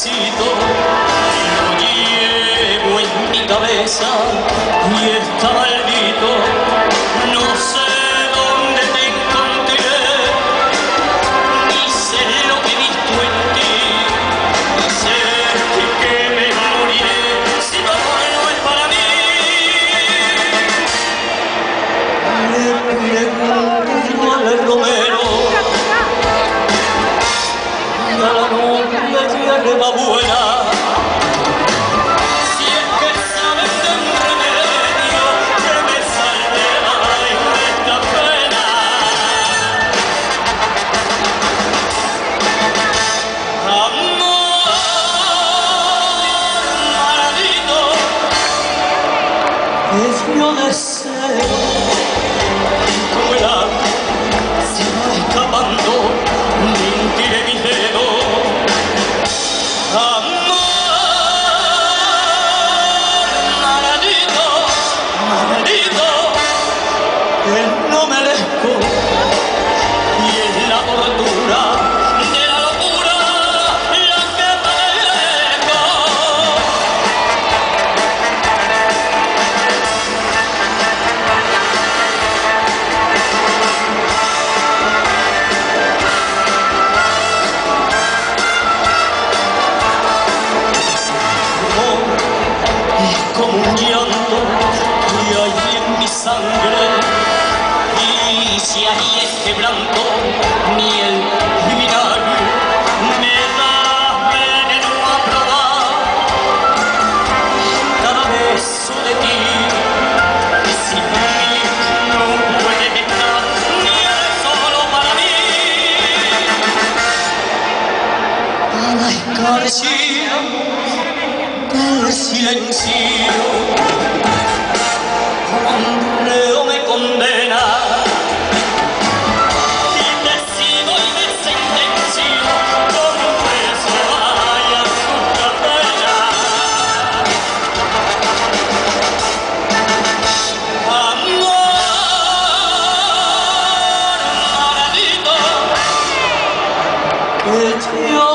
necesito, lo llevo en mi cabeza y está maldito. No sé dónde te encontré, ni sé lo que he visto en ti, ni sé que me moriré si tu amor no es para mí. Le pregunto al romero y a la novia que va buena, si es que saben de un remedio que me salve ay, de esta pena. Amor maldito, que yo deseo como el agua se va escapando de mis dedos. Amor maldito, maldito, que no merezco, y es la tortura de la locura la que padezco. Es como un llanto que hay en mi sangre, y si ahí es quebranto, miel y vinagre, me da veneno a probar cada beso de ti. Y sin mí no puedes estar, ni eres solo para mí. A la escarcha del silencio, como reo me condena, y te sigo y me sentencio como un preso vaya su capella. Amor maldito, que yo